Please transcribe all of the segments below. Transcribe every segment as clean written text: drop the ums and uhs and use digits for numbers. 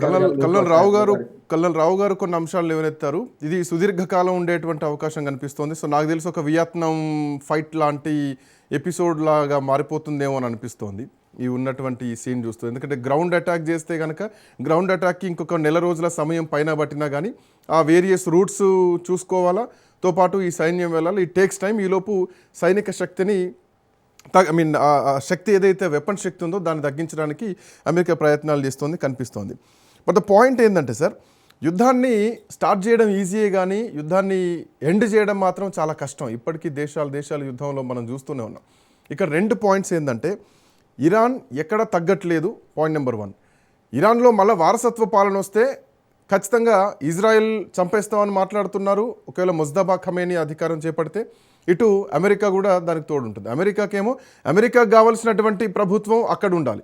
Colonel colonel రావు గారు colonel రావు గారు కొన్ని అంశాలు లేవనెత్తారు. ఇది సుదీర్ఘకాలం ఉండేటువంటి అవకాశం కనిపిస్తోంది. సో నాకు తెలిసి ఒక వియత్నాం ఫైట్ లాంటి ఎపిసోడ్ లాగా మారిపోతుందేమో అని అనిపిస్తోంది ఈ ఉన్నటువంటి ఈ సీన్ చూస్తూ. ఎందుకంటే గ్రౌండ్ అటాక్ చేస్తే కనుక గ్రౌండ్ అటాక్కి ఇంకొక నెల రోజుల సమయం పైన పట్టినా కానీ ఆ వేరియస్ రూట్స్ చూసుకోవాలా, తో పాటు ఈ సైన్యం వెళ్ళాలి. ఈ టేక్స్ టైం. ఈలోపు సైనిక శక్తిని శక్తి ఏదైతే వెపన్ శక్తి ఉందో దాన్ని తగ్గించడానికి అమెరికా ప్రయత్నాలు చేస్తోంది కనిపిస్తోంది. బట్ ద పాయింట్ ఏంటంటే సార్, యుద్ధాన్ని స్టార్ట్ చేయడం ఈజీయే కానీ యుద్ధాన్ని ఎండ్ చేయడం మాత్రం చాలా కష్టం. ఇప్పటికీ దేశాలు యుద్ధంలో మనం చూస్తూనే ఉన్నాం. ఇక్కడ 2 పాయింట్స్ ఏంటంటే, ఇరాన్ ఎక్కడ తగ్గట్లేదు. పాయింట్ నెంబర్ 1, ఇరాన్లో మళ్ళీ వారసత్వ పాలన వస్తే ఖచ్చితంగా ఇజ్రాయెల్ చంపేస్తామని మాట్లాడుతున్నారు. ఒకవేళ ముజ్తబా ఖమేనీ అధికారం చేపడితే ఇటు అమెరికా కూడా దానికి తోడు ఉంటుంది. అమెరికాకు కావాల్సినటువంటి ప్రభుత్వం అక్కడ ఉండాలి,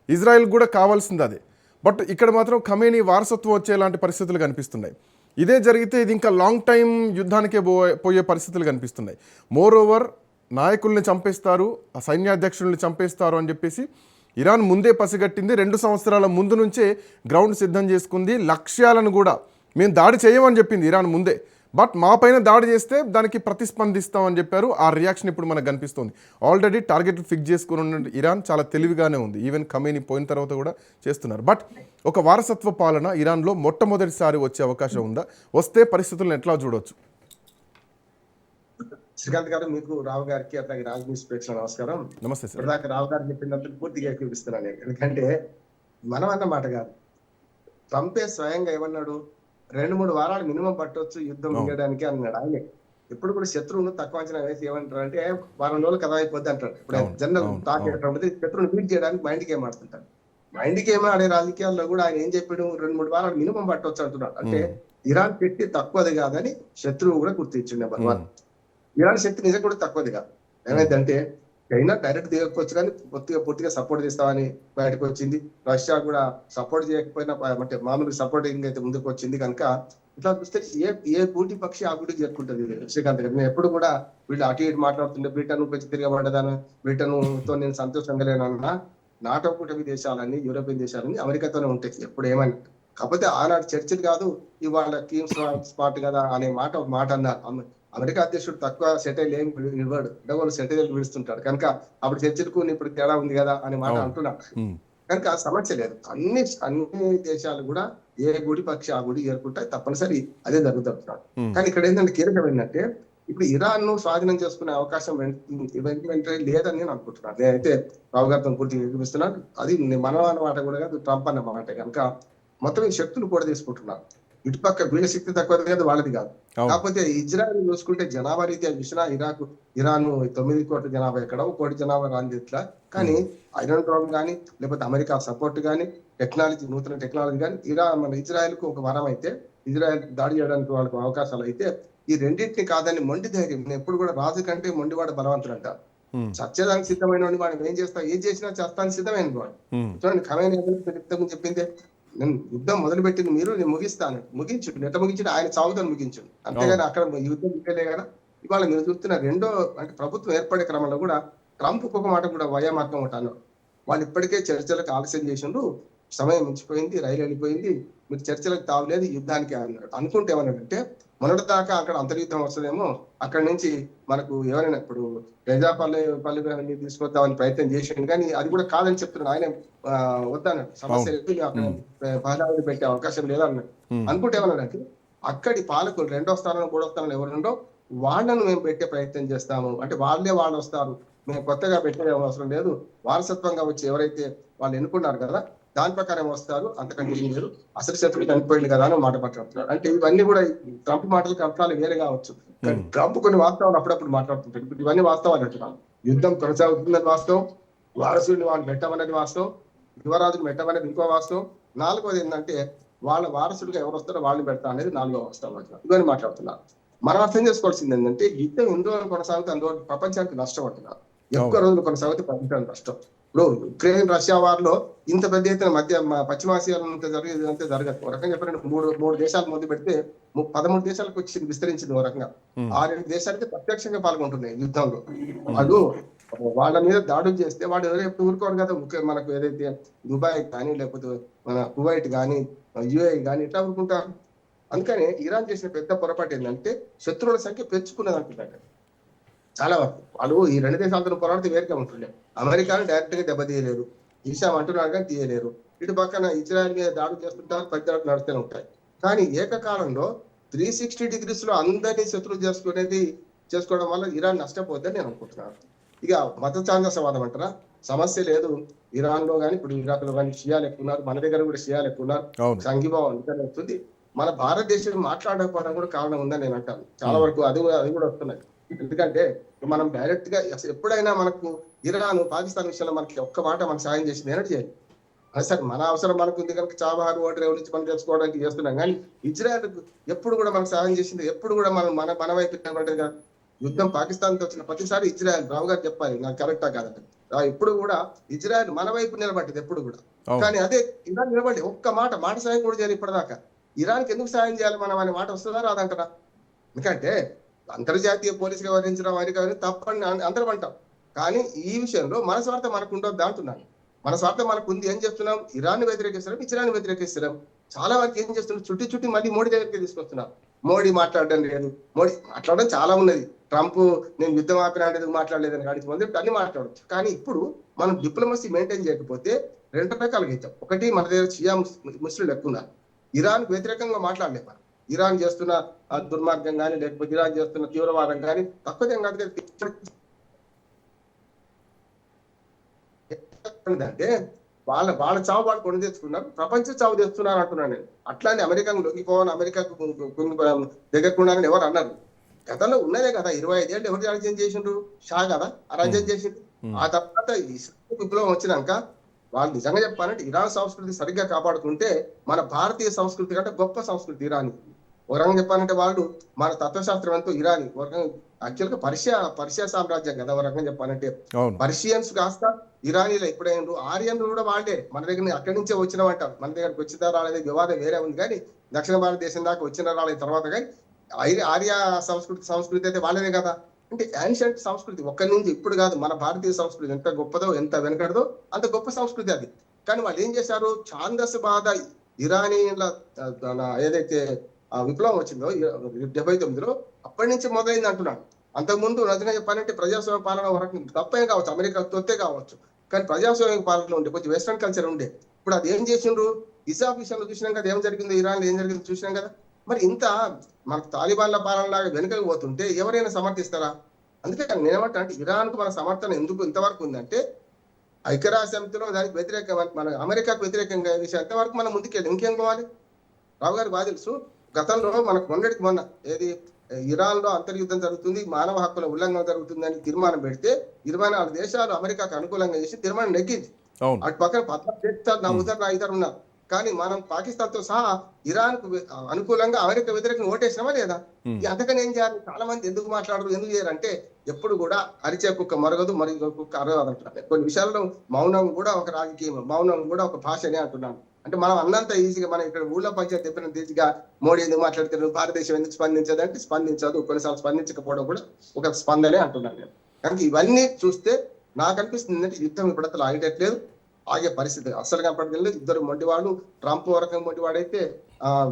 ఇజ్రాయెల్ కూడా కావాల్సింది అదే. బట్ ఇక్కడ మాత్రం ఖమేనీ వారసత్వం వచ్చేలాంటి పరిస్థితులు కనిపిస్తున్నాయి. ఇదే జరిగితే ఇది ఇంకా లాంగ్ టైం యుద్ధానికే పోయే పరిస్థితులు కనిపిస్తున్నాయి. మోర్ ఓవర్ నాయకుల్ని చంపేస్తారు, ఆ సైన్యాధ్యక్షుల్ని చంపేస్తారు అని చెప్పేసి ఇరాన్ ముందే పసిగట్టింది. 2 సంవత్సరాల ముందు నుంచే గ్రౌండ్ సిద్ధం చేసుకుంది. లక్ష్యాలను కూడా మేము దాడి చేయమని చెప్పింది ఇరాన్ ముందే. బట్ మా పైన దాడి చేస్తే దానికి ప్రతిస్పందిస్తామని చెప్పారు. ఆ రియాక్షన్ ఇప్పుడు మనకు కనిపిస్తుంది. ఆల్రెడీ టార్గెట్ ఫిక్స్ చేసుకుని ఉన్న ఇరాన్ చాలా తెలివిగానే ఉంది. ఈవెన్ ఖమేనీ పోయిన తర్వాత కూడా చేస్తున్నారు. బట్ ఒక వారసత్వ పాలన ఇరాన్లో మొట్టమొదటిసారి వచ్చే అవకాశం ఉందా? వస్తే పరిస్థితులను ఎట్లా చూడవచ్చు? శ్రీకాంత్ గారు, మీకు రావు గారికి అట్లాగే రాజ్ న్యూస్ ప్రేక్షకులకు నమస్కారం. నమస్తే సార్. ఇప్పటిదాకా రావు గారు చెప్పినందుకు పూర్తిగా చూపిస్తున్నాను. ఎందుకంటే మనం అన్న మాట కాదు, ట్రంపే స్వయంగా ఏమన్నాడు, 2-3 వారాలు మినిమం పట్టవచ్చు యుద్ధం ముగియడానికి అన్నాడు. ఆయనే ఎప్పుడు కూడా శత్రువును తక్కువ అంచనా వేసి ఏమంటారు అంటే వారం రోజులు కథ అయిపోద్ది అంటాడు. ఇప్పుడు జనరల్ టాక్ ఏంటంటే శత్రువుని బీట్ చేయడానికి మైండ్ గేమ్ ఆడుతుంటాడు. మైండ్ గేమ్ ఆడే రాజకీయాల్లో కూడా ఆయన ఏం చెప్పాడు, 2-3 వారాలు మినిమం పట్టవచ్చు అంటున్నాడు. అంటే ఇరాన్ శక్తి తక్కువది కాదని శత్రువు కూడా గుర్తించింది. నెంబర్ 1, ఇరాన్ శక్తి నిజం కూడా తక్కువది కాదు. ఏమైందంటే చైనా డైరెక్ట్ దిగకపోవచ్చు కానీ పూర్తిగా సపోర్ట్ చేస్తామని బయటకు వచ్చింది. రష్యా కూడా సపోర్ట్ చేయకపోయినా అంటే మామూలుగా సపోర్టింగ్ అయితే ముందుకు వచ్చింది. కనుక ఇట్లా చూస్తే ఏ గూటి పక్షి ఆ గుడికి చేరుకుంటుంది. శ్రీకాంత్ గారు, నేను ఎప్పుడు కూడా వీళ్ళు అటు ఇటు మాట్లాడుతుంటే బ్రిటన్ పెంచి తిరగబడ్డదాను, బ్రిటన్ తో నేను సంతోషంగా లేనన్నా, నాటో కూటమి దేశాలన్నీ యూరోపియన్ దేశాలన్నీ అమెరికాతోనే ఉంటాయి ఎప్పుడు ఏమని. కాకపోతే ఆనాడు చర్చలు కాదు, ఇవాళ టీమ్స్ స్పాట్ కదా అనే ఒక మాట అన్నారు. అమెరికా అధ్యక్షుడు తక్కువ సెటైల్ ఏం ఇవ్వడు, డబ్బులు సెటైల్ విడుస్తుంటాడు. కనుక అప్పుడు చర్చలకు ఇప్పుడు తేడా ఉంది కదా అనే మాట అంటున్నాడు. కనుక సమస్య లేదు. అన్ని దేశాలు కూడా ఏ గుడి పక్షి ఆ గుడి చేరుకుంటాయి, తప్పనిసరి అదే జరుగుతున్నాడు. కానీ ఇక్కడ ఏంటంటే కీలకం ఏంటంటే, ఇప్పుడు ఇరాన్ ను స్వాధీనం చేసుకునే అవకాశం వెంటనే లేదని నేను అనుకుంటున్నాను. నేనైతే రావు గారితో పూర్తిగా చూపిస్తున్నాను. అది మనం అన్నమాట కూడా కాదు, ట్రంప్ అన్నమాట. కనుక మొత్తం ఈ శక్తులు కూడా తీసుకుంటున్నారు. ఇటుపక్క వీళ్ళ శక్తి తక్కువది కాదు, వాళ్ళది కాదు. కాకపోతే ఇజ్రాయెల్ చూసుకుంటే జనాభా రీత్యా చూసినా ఇరాన్ 9 కోట్ల జనాభా ఎక్కడ, 1 కోటి జనాభా రాని ఇట్లా. కానీ ఐరన్ డ్రోన్ కానీ లేకపోతే అమెరికా సపోర్ట్ కానీ నూతన టెక్నాలజీ కానీ మన ఇజ్రాయెల్ కు ఒక వరం అయితే, ఇజ్రాయెల్ దాడి చేయడానికి వాళ్ళకు అవకాశాలు అయితే, ఈ రెండింటిని కాదని మొండి ధైర్యం. నేను ఎప్పుడు కూడా రాజు కంటే మొండివాడు బలవంతుడు అంటారు. చచ్చేదానికి సిద్ధమైన వాడిని మనం ఏం చేస్తాం, ఏం చేసినా చేస్తానికి సిద్ధమైన వాడు. చూడండి, ఖమేనీ చెప్పిందే, నేను యుద్ధం మొదలుపెట్టింది మీరు, నేను ముగిస్తాను, ముగించుడు ఎట్లా ముగించుడు, ఆయన చావుతో ముగించుడు. అంతేగాని అక్కడ యుద్ధం ముగిలే కదా. ఇవాళ మీరు చూస్తున్న రెండో అంటే ప్రభుత్వం ఏర్పడే క్రమంలో కూడా ట్రంప్ ఒక మాట కూడా వయమార్గం ఉంటాను. వాళ్ళు ఇప్పటికే చర్చలకు ఆలస్యం చేసిండ్రు, సమయం మించిపోయింది, రైలు వెళ్ళిపోయింది, మీరు చర్చలకు తావలేదు, యుద్ధానికి అన్నాడు. అనుకుంటే ఏమన్నాడంటే, మొన్నటి దాకా అక్కడ అంతర్యుద్ధం వస్తుందేమో, అక్కడి నుంచి మనకు ఎవరైనా ఇప్పుడు ప్రజాపల్లి తీసుకొద్దామని ప్రయత్నం చేసిండు. కానీ అది కూడా కాదని చెప్తున్నాడు ఆయన. వద్దన్నాడు, సమస్య అక్కడ బాధాలు పెట్టే అవకాశం లేదన్నాడు. అనుకుంటే ఏమన్నాడంటే, అక్కడి పాలకులు 2వ స్థానంలో 3వ స్థానంలో ఎవరుండో వాళ్ళను మేము పెట్టే ప్రయత్నం చేస్తాము. అంటే వాళ్ళు వస్తారు, మేము కొత్తగా పెట్టే అవసరం లేదు, వారసత్వంగా వచ్చి ఎవరైతే వాళ్ళు ఎన్నుకున్నారు కదా దాని ప్రకారం వస్తారు, అంతకంటే ఏం లేదు, అసలు శత్రువు చనిపోయింది కదా అని మాట పట్టుకుంటున్నారు. అంటే ఇవన్నీ కూడా ట్రంప్ మాటలకు అర్థాలు వేరే కావచ్చు, కానీ ట్రంప్ కొన్ని వాస్తవాలు అప్పుడప్పుడు మాట్లాడుతుంటారు. ఇప్పుడు ఇవన్నీ వాస్తవాలు అంటున్నాను. యుద్ధం కొనసాగుతుందని వాస్తవం, వారసుడిని వాళ్ళు పెట్టమనేది వాస్తవం, యువరాజుని పెట్టమనేది ఇంకో వాస్తవం, 4వది ఏంటంటే వాళ్ళ వారసుడిగా ఎవరు వస్తారో వాళ్ళని పెడతా అనేది 4వ వాస్తవం అంటున్నారు. ఇవన్నీ మాట్లాడుతున్నారు. మనం అర్థం చేసుకోవాల్సింది ఏంటంటే, యుద్ధం ఎన్ని రోజులు కొనసాగితే అందులో ప్రపంచానికి నష్టం అంటున్నారు. ఎక్కువ రోజులు కొనసాగితే ప్రపంచానికి నష్టం. ఇప్పుడు ఉక్రెయిన్ రష్యా వార్లో ఇంత పెద్ద ఎత్తున పశ్చిమాసియాలో జరిగేది జరగదు. ఒక రకంగా చెప్పాలంటే 3 దేశాలు మొదలు పెడితే 13 దేశాలకు వచ్చి విస్తరించింది. ఒక రకంగా 6-7 దేశాలకి ప్రత్యక్షంగా పాల్గొంటున్నాయి యుద్ధంలో. వాళ్ళు వాళ్ళ మీద దాడులు చేస్తే వాడు ఎవరు ఎప్పుడు ఊరుకోరు కదా. మనకు ఏదైతే దుబాయ్ కానీ లేకపోతే మన కువైట్ కానీ యుఏఈ కానీ ఇట్లా ఊరుకుంటారు. అందుకని ఇరాన్ చేసిన పెద్ద పొరపాటు ఏంటంటే శత్రువుల సంఖ్య పెంచుకున్నది అంటున్నాడు. చాలా వరకు వాళ్ళు ఈ రెండు దేశాలతో పోరాడితే వేరుగా ఉంటుండే. అమెరికాను డైరెక్ట్ గా దెబ్బతీయలేరు, ఈశాం అంటున్నారు కానీ తీయలేరు. ఇటు పక్కన ఇజ్రాయెల్ మీద దాడులు చేస్తుంటారు, పెద్దలు నడుస్తూనే ఉంటాయి. కానీ ఏకకాలంలో 360 degrees లో అందరినీ శత్రువు చేసుకోవడం వల్ల ఇరాన్ నష్టపోద్దని నేను అనుకుంటున్నాను. ఇక మత ఛాందసవాదం అంటారా, సమస్య లేదు. ఇరాన్ లో కానీ ఇప్పుడు ఇరాక్ లో కానీ షియాలు ఎక్కువ ఉన్నారు, మన దగ్గర కూడా షియాలు ఎక్కువ ఉన్నారు. సంఘీభావం అందుకని వస్తుంది. మన భారతదేశం మాట్లాడకపోవడం కూడా కారణం ఉందని నేను అంటాను. చాలా వరకు అది కూడా వస్తున్నాయి. ఎందుకంటే మనం డైరెక్ట్ గా ఎప్పుడైనా మనకు ఇరాన్ పాకిస్తాన్ విషయంలో మనకి ఒక్క మాట మనకు సాయం చేసింది ఏనట్టు చేయాలి. అది సరే మన అవసరం మనకు ఉంది కనుక చాబారు ఓటర్ ఎవరి నుంచి మనం తెలుసుకోవడానికి చేస్తున్నాం. కానీ ఇజ్రాయెల్ ఎప్పుడు కూడా మనకు సాయం చేసింది, ఎప్పుడు కూడా మన వైపు నిలబడ్డది కాదు. యుద్ధం పాకిస్తాన్ తో వచ్చిన ప్రతిసారి ఇజ్రాయెల్, రావు గారు చెప్పాలి నాకు కరెక్టా కాదంటే, ఎప్పుడు కూడా ఇజ్రాయెల్ మన వైపు నిలబడ్డది ఎప్పుడు కూడా. కానీ అదే ఇరాన్ నిలబడి ఒక్క మాట సాయం కూడా చేయాలి ఇప్పటిదాకా. ఇరాన్కి ఎందుకు సాయం చేయాలి మనం అనే మాట వస్తుందా రాదంటారా? ఎందుకంటే అంతర్జాతీయ పోలీసుగా వ్యవహరించడం అమెరికా తప్పని అందరం అంటాం. కానీ ఈ విషయంలో మన స్వార్థం మనకు ఉండొద్దు అంటున్నాను. మన స్వార్థం మనకు ఉంది. ఏం చెప్తున్నాం? ఇరాన్ వ్యతిరేకిస్తున్నాం, ఇజ్రాయెల్ వ్యతిరేకిస్తున్నాం. చాలా వరకు ఏం చేస్తున్నారు, చుట్టి మళ్ళీ మోడీ దగ్గరికి తీసుకొస్తున్నారు. మోడీ మాట్లాడడం లేదు, మోడీ మాట్లాడడం చాలా ఉన్నది. ట్రంప్ నేను యుద్ధం ఆపినా అనేది మాట్లాడలేదని అడిగి ముందు అన్ని మాట్లాడవచ్చు. కానీ ఇప్పుడు మనం డిప్లొమసీ మెయింటైన్ చేయకపోతే రెండు రకాలుగా అవుతాం. ఒకటి, మన దగ్గర షియా ముస్లింలు ఎక్కువ ఉన్నారు. ఇరాన్ వ్యతిరేకంగా మాట్లాడలేదు మనం. ఇరాన్ చేస్తున్న దుర్మార్గం కానీ లేకపోతే ఇరాన్ చేస్తున్న తీవ్రవాదం కానీ తక్కువ అంటే వాళ్ళ చావు వాళ్ళు కొని తెచ్చుకున్నారు, ప్రపంచ చావు తెస్తున్నారు అంటున్నాను నేను. అట్లానే అమెరికాకు లొంగిపోవాలి, అమెరికాకు దగ్గరకుండాలని ఎవరు అన్నారు? గతంలో ఉన్నదే కదా, 25 ఏళ్ళు ఎవరు రాజ్యం చేసిండ్రు? షా కదా ఆ రాజ్యం చేసిండు. ఆ తర్వాత ఇస్లామిక్ విప్లవం వచ్చినాక వాళ్ళు నిజంగా చెప్పాలంటే ఇరాన్ సంస్కృతి సరిగ్గా కాపాడుకుంటే మన భారతీయ సంస్కృతి కంటే గొప్ప సంస్కృతి ఇరాన్. ఒక రకంగా చెప్పాలంటే వాళ్ళు మన తత్వశాస్త్రం ఎంతో ఇరానీ, ఒక రకంగా యాక్చువల్ గా పర్షియా సామ్రాజ్యం కదా. ఒక రకంగా చెప్పాలంటే పర్షియన్స్ కాస్త ఇరానీలో ఎప్పుడైనా ఆర్యన్లు కూడా వాళ్ళే మన దగ్గర అక్కడి నుంచే వచ్చినవంటారు. మన దగ్గరకు వచ్చిన రాలేదు వివాదం వేరే ఉంది. కానీ దక్షిణ భారతదేశం దాకా వచ్చిన రాలేదు తర్వాత. కానీ ఆర్య సంస్కృతి అయితే వాళ్ళదే కదా. అంటే యాన్షియంట్ సంస్కృతి ఒక్కడి నుంచి ఇప్పుడు కాదు. మన భారతీయ సంస్కృతి ఎంత గొప్పదో, ఎంత వెనకడదో అంత గొప్ప సంస్కృతి అది. కానీ వాళ్ళు ఏం చేశారు? ఛాందస్ బాధ ఇరానీల ఏదైతే ఆ విప్లవం వచ్చిందో 79లో అప్పటి నుంచి మొదలైంది అంటున్నాడు. అంతకుముందు నిజంగా చెప్పాలంటే ప్రజాస్వామ్య పాలన వరకు తప్పేం కావచ్చు, అమెరికా తొత్తే కావచ్చు, కానీ ప్రజాస్వామ్య పాలన ఉండే, కొంచెం వెస్ట్రన్ కల్చర్ ఉండే. ఇప్పుడు అది ఏం చేసిండ్రు? ఇసాఫ్ విషయంలో చూసినాం కదా, ఏం జరిగిందో ఇరాన్లో ఏం జరిగిందో చూసినాం కదా. మరి ఇంత మనకు తాలిబాన్ల పాలన లాగా వెనుకకు పోతుంటే ఎవరైనా సమర్థిస్తారా? అందుకే నేను ఏమంటే ఇరాన్ కు మన సమర్థన ఎందుకు ఇంతవరకు ఉందంటే ఐక్యరాజ్య సమితిలో దానికి వ్యతిరేకంగా మన అమెరికాకు వ్యతిరేకంగా విషయం ఎంతవరకు మనం ముందుకెళ్ళి ఇంకేం పోవాలి? రావు గారికి బాగా తెలుసు. గతంలో మనకు మొన్న ఏది ఇరాన్ లో అంతర్యుద్ధం జరుగుతుంది, మానవ హక్కుల ఉల్లంఘన జరుగుతుందని తీర్మానం పెడితే 24 దేశాలు అమెరికాకు అనుకూలంగా చేసి తీర్మానం నెగ్గింది. అటు పక్కన 14 దేశాలు నా ఇతరు ఉన్నారు. కానీ మనం పాకిస్తాన్ తో సహా ఇరాన్ కు అనుకూలంగా అమెరికా వ్యతిరేకంగా ఓటేసినామా లేదా? అంతకని ఏం చేయాలి? చాలా మంది ఎందుకు మాట్లాడరు, ఎందుకు చేయరంటే ఎప్పుడు కూడా అరిచే కుక్క మరగదు, మరి కుక్క అరగదు అంటున్నారు. కొన్ని విషయాల్లో మౌనం కూడా ఒక రాజకీయం, మౌనం కూడా ఒక భాషనే అంటున్నాను. అంటే మనం అన్నంత ఈజీగా మనం ఇక్కడ ఊళ్ళో పంచాయతీ చెప్పిన ఈజీగా మోడీ ఎందుకు మాట్లాడుతున్నారు, భారతదేశం ఎందుకు స్పందించదు అంటే స్పందించదు. కొన్నిసార్లు స్పందించకపోవడం కూడా ఒక స్పందనే అంటున్నాను నేను. కనుక ఇవన్నీ చూస్తే నాకు అనిపిస్తుంది యుద్ధం ఇప్పుడతలు ఆగేటట్లేదు, ఆగే పరిస్థితి అస్సలు కనపడలేదు. ఇద్దరు మొండివాడు, ట్రంప్ వరకు మొండివాడైతే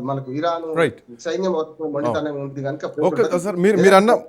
మనకు ఇరాన్ సైన్యం వరకు మొండితనం ఉంది కనుక